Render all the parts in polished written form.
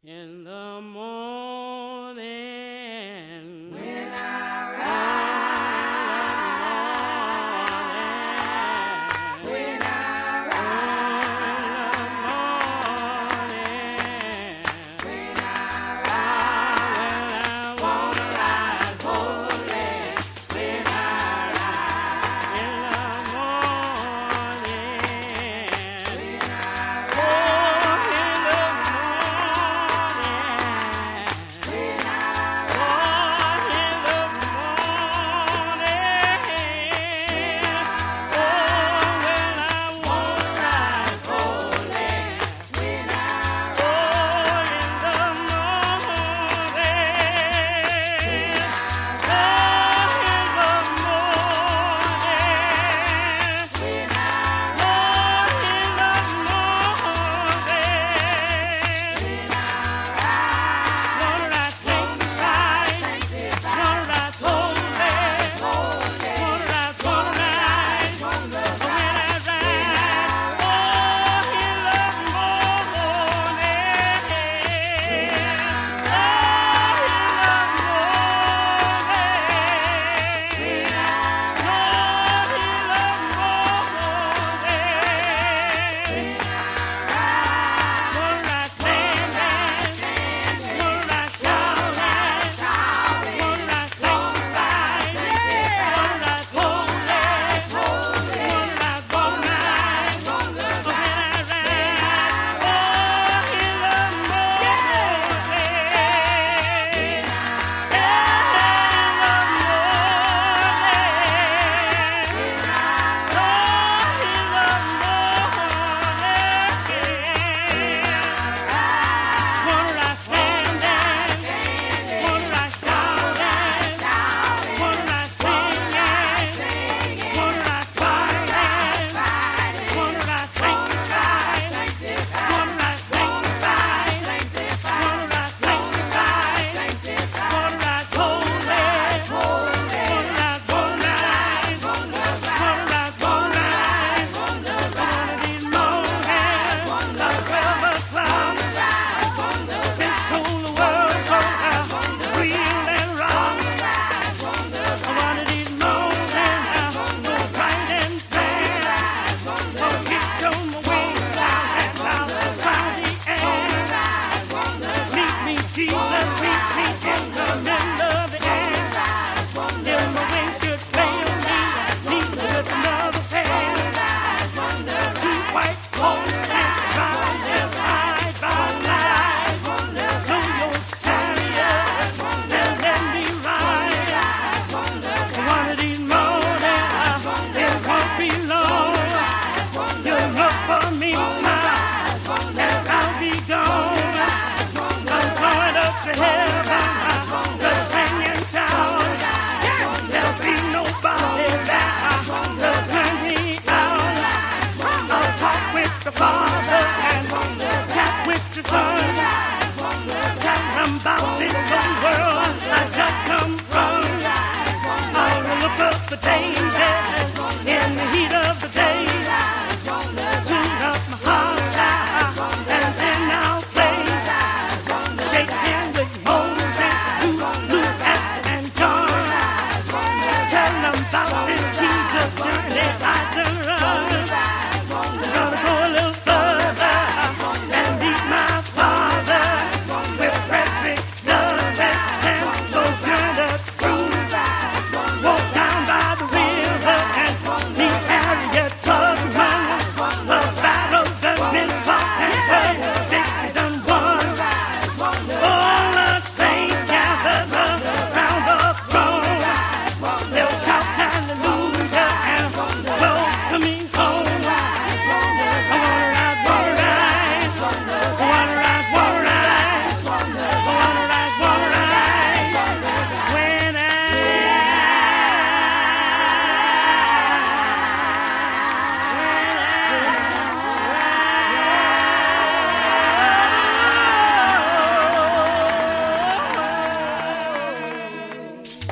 In the morning, When I rise, when I rise, when I rise, wanna rise holy. When I rise, when I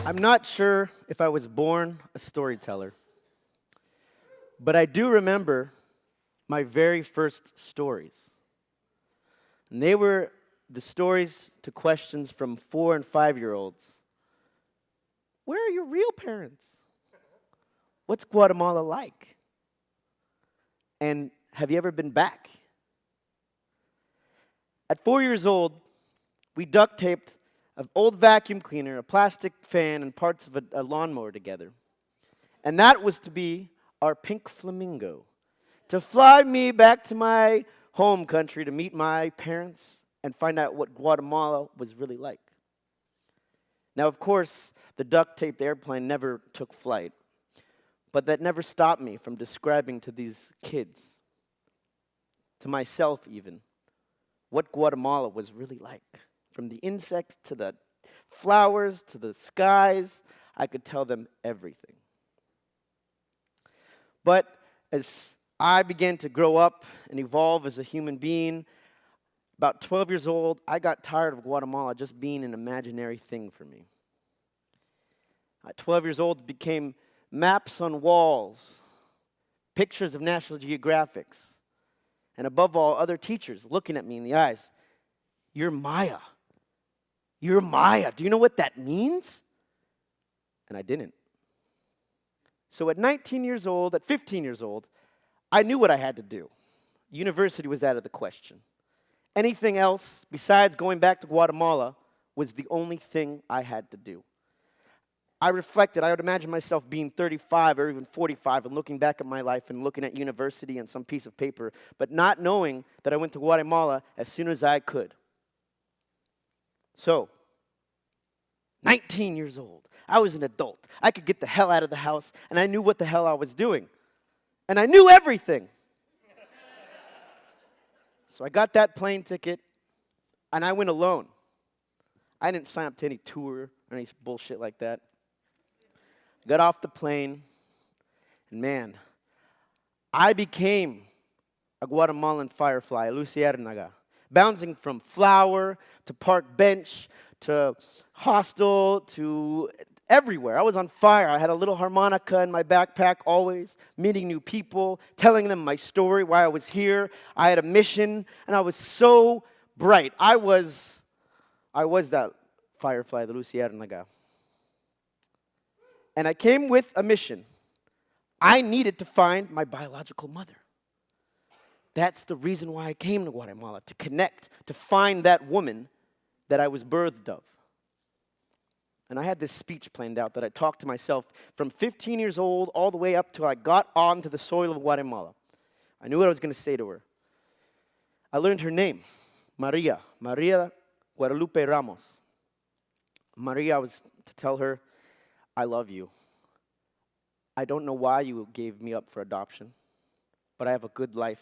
I'm not sure if I was born a storyteller, but I do remember my very first stories. And they were the stories to questions from 4 and 5-year-olds. Where are your real parents? What's Guatemala like? And have you ever been back? At 4 years old, we duct taped an old vacuum cleaner, a plastic fan, and parts of a lawnmower together. And that was to be our pink flamingo, to fly me back to my home country to meet my parents and find out what Guatemala was really like. Now, of course, the duct taped airplane never took flight, but that never stopped me from describing to these kids, to myself even, what Guatemala was really like. From the insects to the flowers to the skies, I could tell them everything. But as I began to grow up and evolve as a human being, about 12 years old, I got tired of Guatemala just being an imaginary thing for me. At 12 years old, it became maps on walls, pictures of National Geographics, and above all, other teachers looking at me in the eyes. You're Maya. You're Maya. Do you know what that means? And I didn't. So at 19 years old, at 15 years old, I knew what I had to do. University was out of the question. Anything else besides going back to Guatemala was the only thing I had to do. I reflected, I would imagine myself being 35 or even 45 and looking back at my life and looking at university and some piece of paper, but not knowing that I went to Guatemala as soon as I could. So, 19 years old, I was an adult. I could get the hell out of the house, and I knew what the hell I was doing. And I knew everything. So I got that plane ticket, and I went alone. I didn't sign up to any tour or any bullshit like that. Got off the plane, and man, I became a Guatemalan firefly, a luciérnaga, bouncing from flower to park bench to hostel to everywhere. I was on fire. I had a little harmonica in my backpack always, meeting new people, telling them my story, why I was here. I had a mission, and I was so bright. I was that firefly, the luciérnaga. And I came with a mission. I needed to find my biological mother. That's the reason why I came to Guatemala, to connect, to find that woman that I was birthed of. And I had this speech planned out that I talked to myself from 15 years old all the way up till I got onto the soil of Guatemala. I knew what I was going to say to her. I learned her name, Maria Guadalupe Ramos. Maria, I was to tell her, I love you. I don't know why you gave me up for adoption, but I have a good life.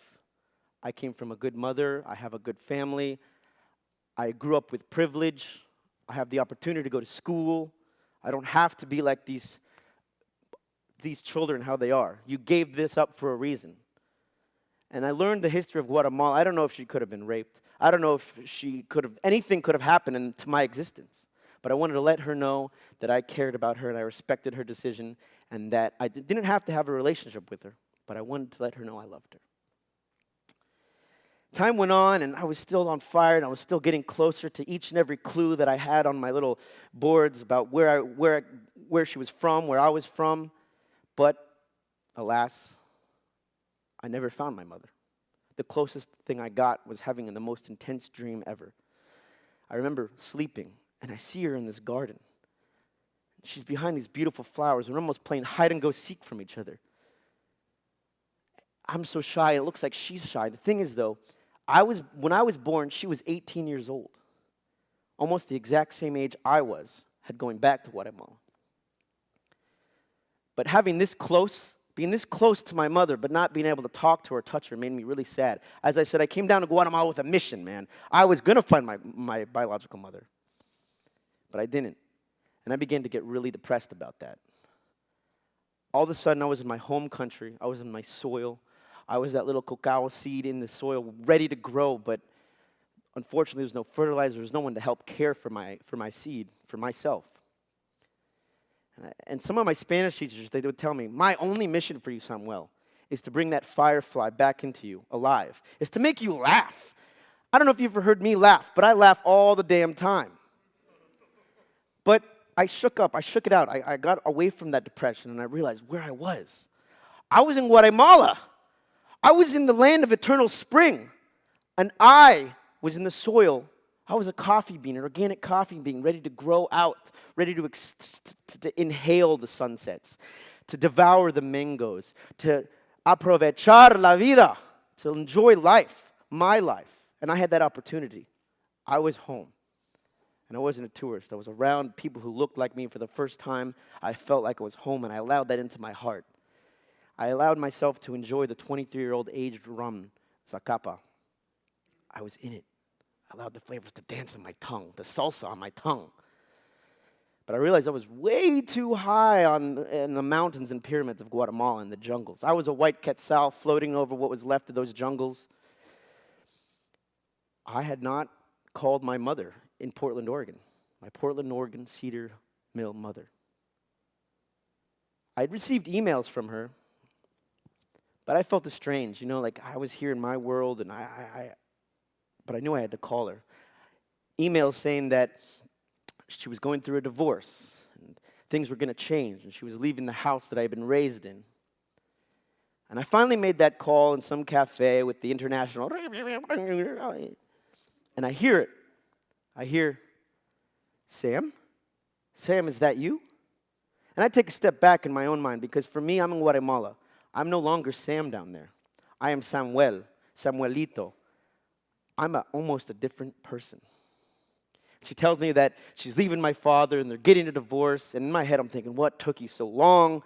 I came from a good mother. I have a good family. I grew up with privilege. I have the opportunity to go to school. I don't have to be like these children, how they are. You gave this up for a reason. And I learned the history of Guatemala. I don't know if she could have been raped. I don't know if anything could have happened into my existence. But I wanted to let her know that I cared about her and I respected her decision and that I didn't have to have a relationship with her, but I wanted to let her know I loved her. Time went on and I was still on fire and I was still getting closer to each and every clue that I had on my little boards about where she was from, where I was from. But alas, I never found my mother. The closest thing I got was having the most intense dream ever. I remember sleeping. And I see her in this garden. She's behind these beautiful flowers. We're almost playing hide and go seek from each other. I'm so shy, and it looks like she's shy. The thing is, though, when I was born, she was 18 years old. Almost the exact same age I was, going back to Guatemala. But being this close to my mother, but not being able to talk to her, touch her, made me really sad. As I said, I came down to Guatemala with a mission, man. I was going to find my biological mother. But I didn't. And I began to get really depressed about that. All of a sudden, I was in my home country. I was in my soil. I was that little cacao seed in the soil, ready to grow. But unfortunately, there was no fertilizer. There was no one to help care for my seed, for myself. And some of my Spanish teachers, they would tell me, my only mission for you, Samuel, is to bring that firefly back into you, alive. Is to make you laugh. I don't know if you've ever heard me laugh, but I laugh all the damn time. But I shook it out. I got away from that depression and I realized where I was. I was in Guatemala. I was in the land of eternal spring. And I was in the soil. I was a coffee bean, an organic coffee bean, ready to grow out, ready to inhale the sunsets, to devour the mangoes, to aprovechar la vida, to enjoy life, my life. And I had that opportunity. I was home. And I wasn't a tourist. I was around people who looked like me for the first time. I felt like I was home, and I allowed that into my heart. I allowed myself to enjoy the 23-year-old aged rum, Zacapa. I was in it. I allowed the flavors to dance on my tongue, the salsa on my tongue. But I realized I was way too high in the mountains and pyramids of Guatemala in the jungles. I was a white quetzal floating over what was left of those jungles. I had not called my mother in Portland, Oregon, my Portland, Oregon Cedar Mill mother. I'd received emails from her, but I felt strange, like I was here in my world, and but I knew I had to call her. Emails saying that she was going through a divorce, and things were going to change, and she was leaving the house that I had been raised in. And I finally made that call in some cafe with the international, and I hear it. I hear, Sam? Sam, is that you? And I take a step back in my own mind, because for me, I'm in Guatemala. I'm no longer Sam down there. I am Samuel, Samuelito. I'm almost a different person. She tells me that she's leaving my father and they're getting a divorce. And in my head, I'm thinking, what took you so long?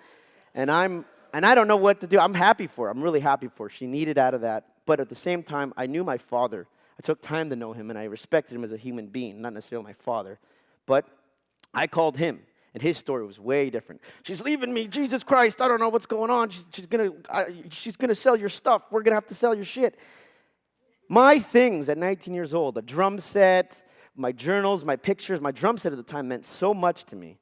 And I don't know what to do. I'm happy for her. I'm really happy for her. She needed out of that. But at the same time, I knew my father. I took time to know him, and I respected him as a human being, not necessarily my father. But I called him, and his story was way different. She's leaving me. Jesus Christ, I don't know what's going on. She's gonna sell your stuff. We're gonna have to sell your shit. My things at 19 years old, a drum set, my journals, my pictures, my drum set at the time meant so much to me.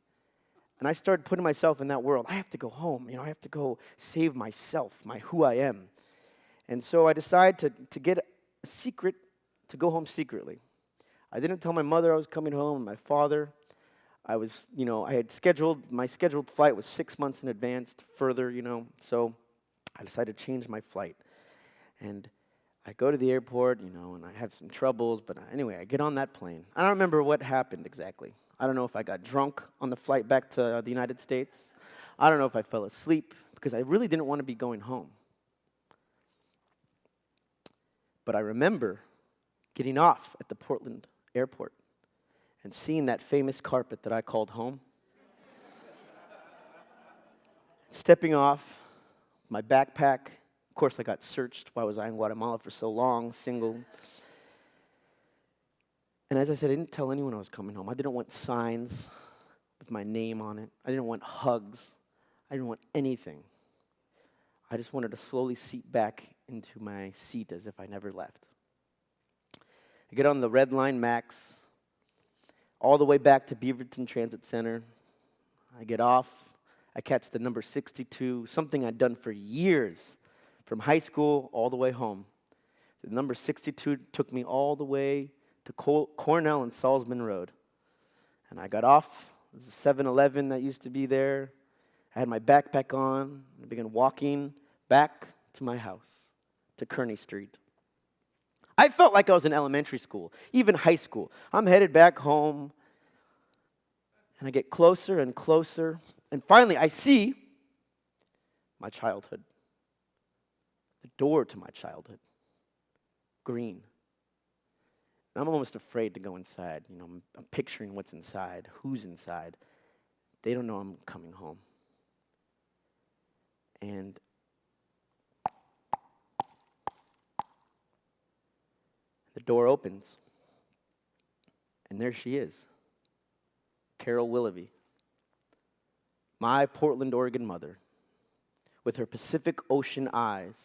And I started putting myself in that world. I have to go home. I have to go save myself, who I am. And so I decided to get a secret, to go home secretly. I didn't tell my mother I was coming home, and my father. I had my scheduled flight was 6 months in advance further, so I decided to change my flight. And I go to the airport, and I have some troubles, but anyway, I get on that plane. I don't remember what happened exactly. I don't know if I got drunk on the flight back to the United States. I don't know if I fell asleep, because I really didn't want to be going home. But I remember getting off at the Portland airport and seeing that famous carpet that I called home. Stepping off, my backpack. Of course, I got searched. Why was I in Guatemala for so long, single? And as I said, I didn't tell anyone I was coming home. I didn't want signs with my name on it. I didn't want hugs. I didn't want anything. I just wanted to slowly seat back into my seat as if I never left. I get on the Red Line Max, all the way back to Beaverton Transit Center. I get off. I catch the number 62, something I'd done for years, from high school all the way home. The number 62 took me all the way to Cornell and Salzman Road. And I got off. There's a 7-Eleven that used to be there. I had my backpack on. I began walking back to my house, to Kearney Street. I felt like I was in elementary school, even high school. I'm headed back home, and I get closer and closer, and finally I see my childhood, the door to my childhood, green. And I'm almost afraid to go inside. I'm picturing what's inside, who's inside. They don't know I'm coming home. And the door opens, and there she is, Carol Willoughby, my Portland, Oregon mother, with her Pacific Ocean eyes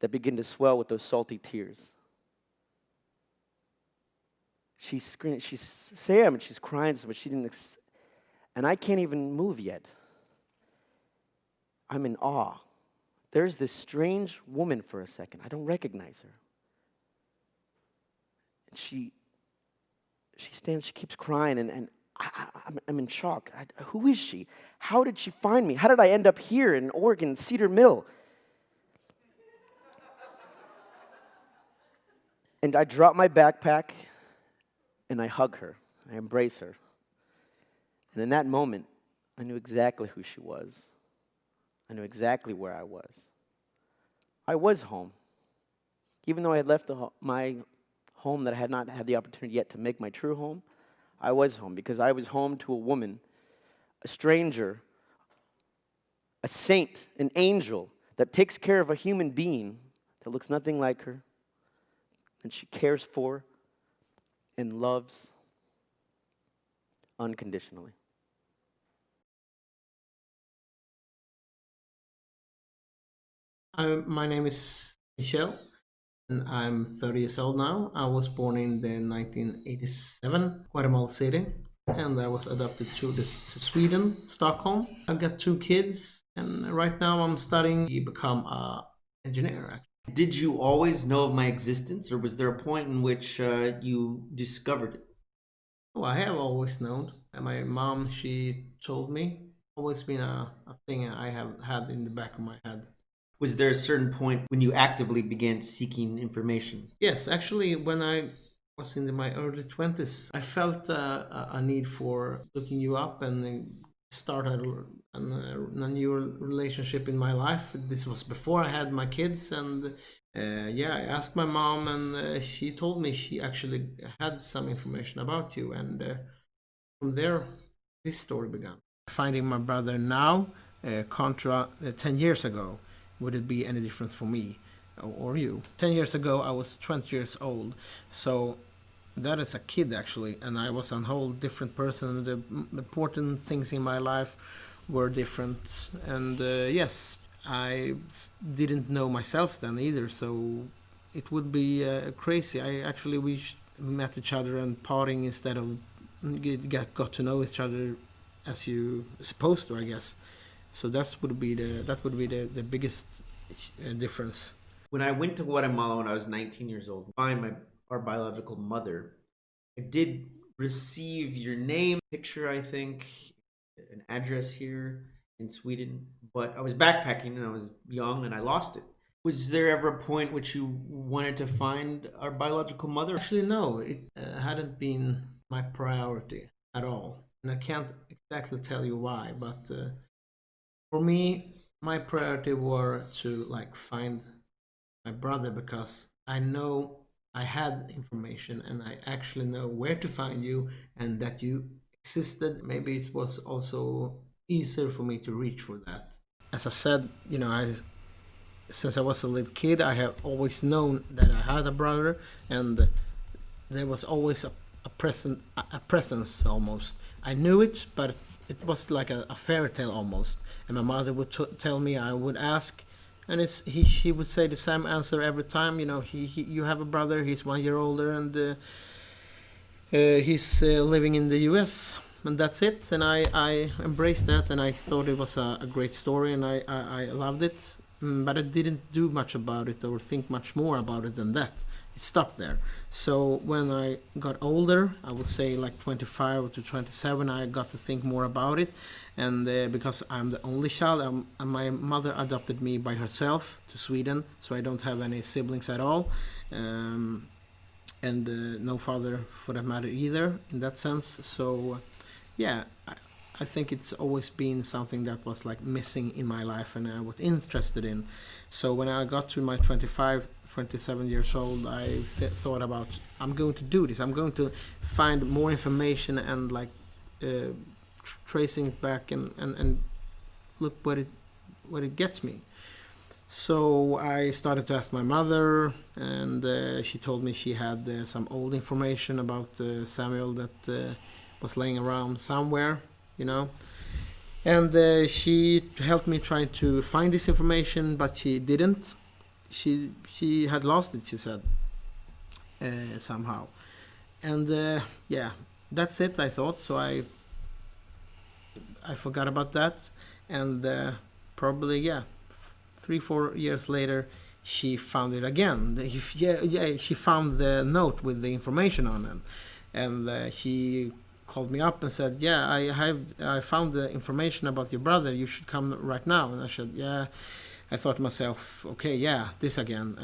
that begin to swell with those salty tears. She's screaming, she's Sam, and she's crying so much she didn't, and I can't even move yet. I'm in awe. There's this strange woman for a second. I don't recognize her. And she stands, she keeps crying, and I'm in shock. Who is she? How did she find me? How did I end up here in Oregon, Cedar Mill? And I drop my backpack, and I hug her. I embrace her. And in that moment, I knew exactly who she was. I knew exactly where I was. I was home. Even though I had left my home that I had not had the opportunity yet to make my true home, I was home because I was home to a woman, a stranger, a saint, an angel that takes care of a human being that looks nothing like her, and she cares for and loves unconditionally. My name is Michelle, and I'm 30 years old now. I was born in the 1987 Guatemala City, and I was adopted to Sweden, Stockholm. I've got 2 kids, and right now I'm studying to become a engineer. Did you always know of my existence, or was there a point in which you discovered it? Oh, I have always known. And my mom, she told me. Always been a thing I have had in the back of my head. Was there a certain point when you actively began seeking information? Yes, actually, when I was in my early 20s, I felt a need for looking you up and start a new relationship in my life. This was before I had my kids, and yeah, I asked my mom, and she told me she actually had some information about you, and from there, this story began. Finding my brother now, contra 10 years ago, would it be any different for me or you? 10 years ago, I was 20 years old, so that is a kid actually, and I was a whole different person. The important things in my life were different, and yes, I didn't know myself then either, so it would be crazy. We met each other and partying instead of got to know each other as you supposed to, I guess. So that would be the biggest difference. When I went to Guatemala when I was 19 years old, find our biological mother, I did receive your name, picture, I think, an address here in Sweden, but I was backpacking and I was young and I lost it. Was there ever a point which you wanted to find our biological mother? Actually, no, it hadn't been my priority at all, and I can't exactly tell you why, but for me, my priority were to like find my brother because I know I had information and I actually know where to find you and that you existed. Maybe it was also easier for me to reach for that. As I said, since I was a little kid, I have always known that I had a brother, and there was always a presence almost. I knew it, but it was like a fairy tale almost. And my mother would tell me, I would ask, and she would say the same answer every time. You have a brother. He's 1 year older, and he's living in the U.S. And that's it. And I embraced that, and I thought it was a great story, and I loved it. But I didn't do much about it or think much more about it than that. It stopped there. So when I got older, I would say like 25 to 27, I got to think more about it. And because I'm the only child, and my mother adopted me by herself to Sweden, so I don't have any siblings at all. And no father for that matter either, in that sense. So yeah, I think it's always been something that was like missing in my life and I was interested in. So when I got to my 25, 27 years old, I thought about, I'm going to do this. I'm going to find more information and like tracing it back and look what it gets me. So I started to ask my mother, and she told me she had some old information about Samuel that was laying around somewhere, and she helped me try to find this information, but she didn't. She had lost it, she said, somehow. And yeah, that's it, I thought. So I forgot about that, and probably 3-4 years later, she found it again. She found the note with the information on it, and she called me up and said, "Yeah, I found the information about your brother. You should come right now." And I said, "Yeah." I thought to myself, "Okay, yeah, this again.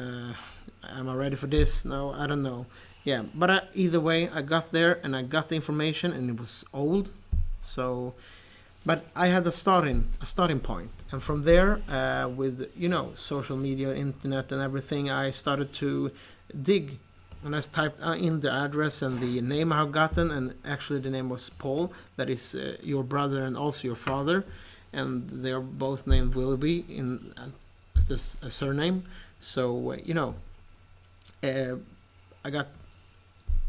Am I ready for this? No, I don't know." Yeah, but either way, I got there and I got the information, and it was old, so. But I had a starting point, and from there, with social media, internet, and everything, I started to dig, and I typed in the address and the name I've gotten, and actually the name was Paul. That is your brother and also your father, and they're both named Willoughby in this surname. So I got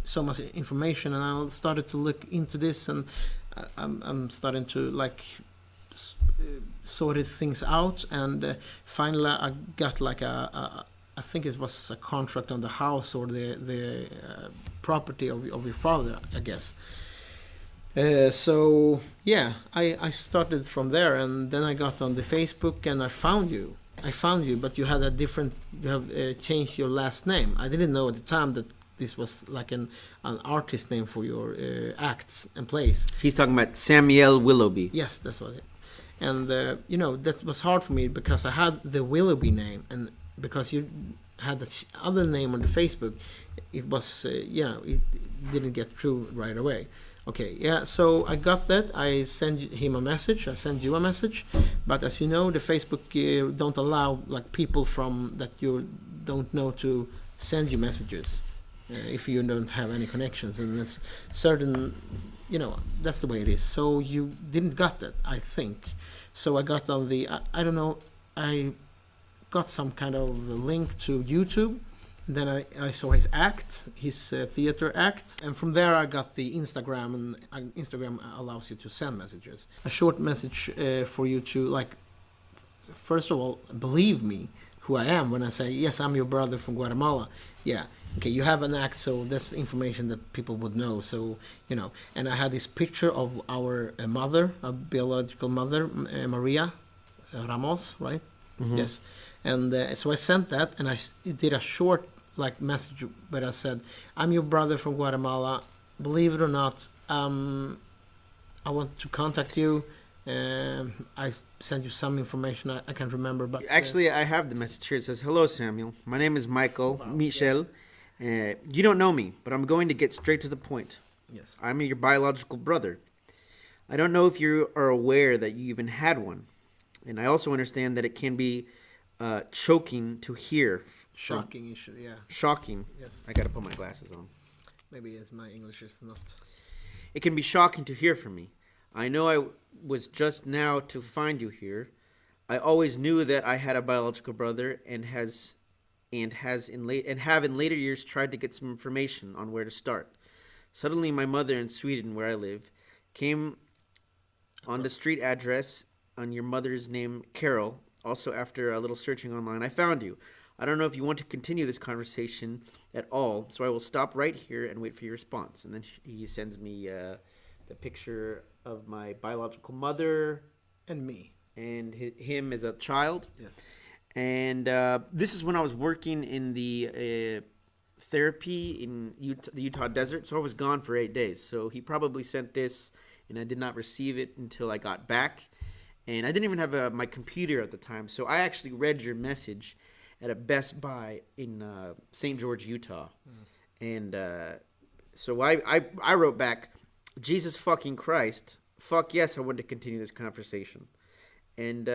so much information, and I started to look into this, and I'm starting to sort things out, and finally I got like I think it was a contract on the house or the property of your father, I guess. So yeah, I started from there, and then I got on the Facebook, and I found you, but you had you have changed your last name. I didn't know at the time that this was like an artist name for your acts and plays. He's talking about Samuel Willoughby. Yes, that's what it. And that was hard for me because I had the Willoughby name, and because you had the other name on the Facebook, it was it didn't get through right away. Okay, yeah, so I got that. I sent him a message. I sent you a message, but as you know, the Facebook don't allow like people from that you don't know to send you messages. If you don't have any connections, and it's certain, that's the way it is. So you didn't got that, I think. So I got on the, I don't know, I got some kind of link to YouTube. And then I saw his act, his theater act, and from there I got the Instagram, and Instagram allows you to send messages. A short message for you to first of all, believe me who I am when I say, yes, I'm your brother from Guatemala. Yeah. Okay, you have an act, so that's information that people would know. So, and I had this picture of our mother, a biological mother, Maria Ramos, right? Mm-hmm. Yes. And so I sent that, and I did a short message where I said, I'm your brother from Guatemala. Believe it or not, I want to contact you. I sent you some information. I can't remember, but actually, I have the message here. It says, "Hello, Samuel. My name is Michel. You don't know me, but I'm going to get straight to the point. Yes, I'm your biological brother. I don't know if you are aware that you even had one, and I also understand that it can be choking to hear. Shocking issue, yeah. Shocking. Yes. I gotta put my glasses on. Maybe it's my English is not. It can be shocking to hear from me. I know I was just now to find you here. I always knew that I had a biological brother and have in later years tried to get some information on where to start. Suddenly my mother in Sweden, where I live, came on the street address on your mother's name, Carol. Also, after a little searching online, I found you. I don't know if you want to continue this conversation at all, so I will stop right here and wait for your response." And then he sends me the picture of my biological mother and me and him as a child. Yes. And this is when I was working in the therapy in the Utah desert, so I was gone for 8 days. So he probably sent this, and I did not receive it until I got back. And I didn't even have my computer at the time, so I actually read your message at a Best Buy in St. George, Utah. And so I wrote back, "Jesus fucking Christ, fuck yes, I want to continue this conversation." And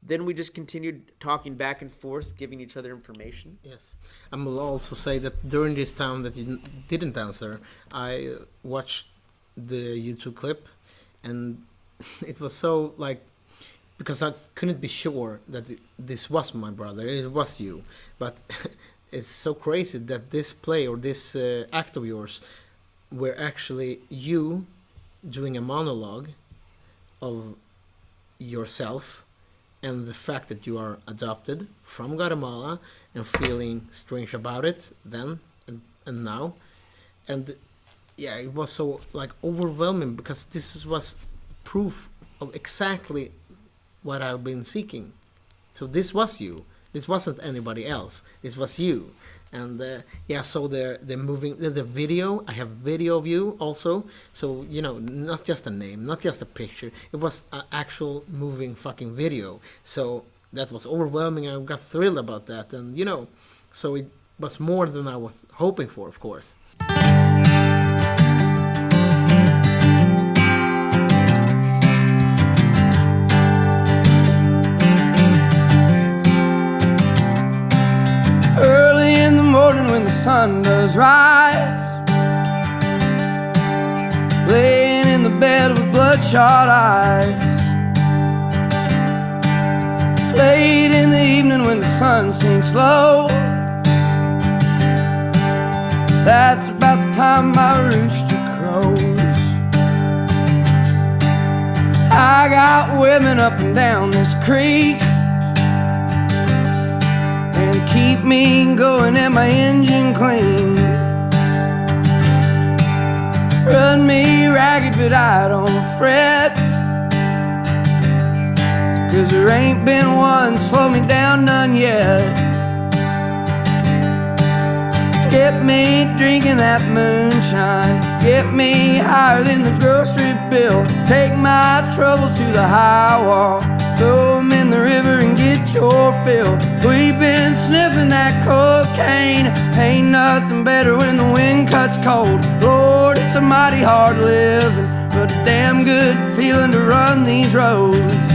then we just continued talking back and forth, giving each other information. Yes. I will also say that during this time that you didn't answer, I watched the YouTube clip, and it was so because I couldn't be sure that this was my brother, it was you. But it's so crazy that this play or this act of yours were actually you doing a monologue of yourself and the fact that you are adopted from Guatemala and feeling strange about it then and now. And yeah, it was so overwhelming because this was proof of exactly what I've been seeking. So this was you, It wasn't anybody else. It was you. And yeah, so the moving the video. I have video of you also. So not just a name, not just a picture. It was an actual moving fucking video. So that was overwhelming. I got thrilled about that, and so it was more than I was hoping for, of course. Early in the morning when the sun does rise, laying in the bed with bloodshot eyes. Late in the evening when the sun sinks low, that's about the time my rooster crows. I got women up and down this creek, and keep me going and my engine clean. Run me ragged but I don't fret, 'cause there ain't been one slow me down, none yet. Get me drinking that moonshine, get me higher than the grocery bill. Take my troubles to the high wall, throw 'em in the river and get your fill. We've been sniffing that cocaine, ain't nothing better when the wind cuts cold. Lord, it's a mighty hard living, but a damn good feeling to run these roads.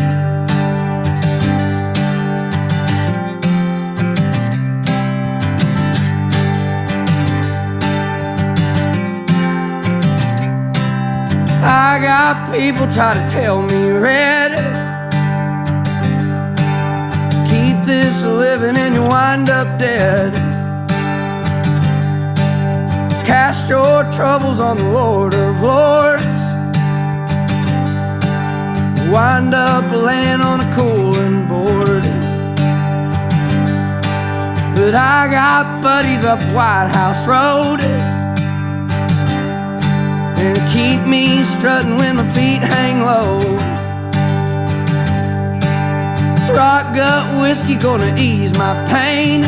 I got people try to tell me, Red, keep this living and you wind up dead. Cast your troubles on the Lord of Lords, wind up laying on a cooling board. But I got buddies up White House Road, and keep me strutting when my feet hang low. Rock gut whiskey gonna ease my pain,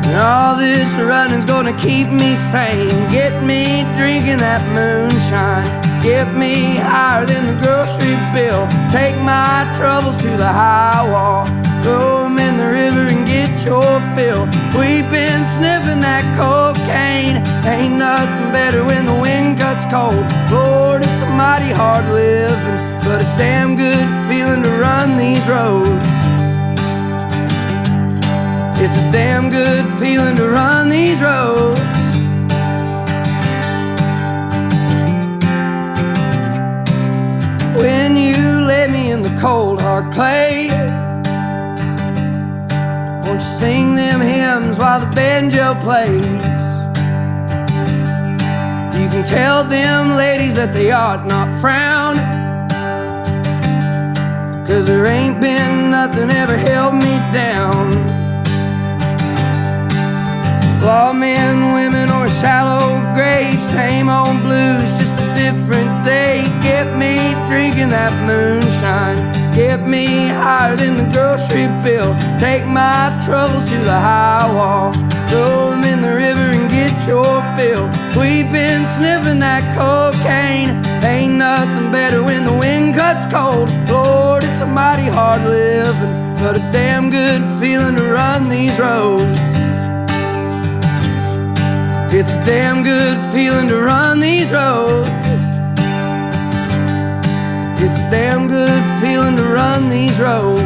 and all this running's gonna keep me sane. Get me drinking that moonshine, get me higher than the grocery bill. Take my troubles to the high wall, throw 'em in the river and get your fill. We've been sniffing that cocaine, ain't nothing better when the wind cuts cold. Lord, it's a mighty hard living, but a damn good feeling to run these roads. It's a damn good feeling to run these roads. When you lay me in the cold hard clay, won't you sing them hymns while the banjo plays? You can tell them ladies that they ought not frown, 'cause there ain't been nothing ever held me down. Lawmen, women, or shallow grave, same old blues, just a different day. Get me drinking that moonshine, get me higher than the grocery bill. Take my troubles to the high wall, throw 'em in the river and get your fill. We've been sniffing that cocaine, ain't nothing better when the wind cuts cold. Lord, it's a mighty hard living, but a damn good feeling to run these roads. It's a damn good feeling to run these roads. It's a damn good feeling to run these roads.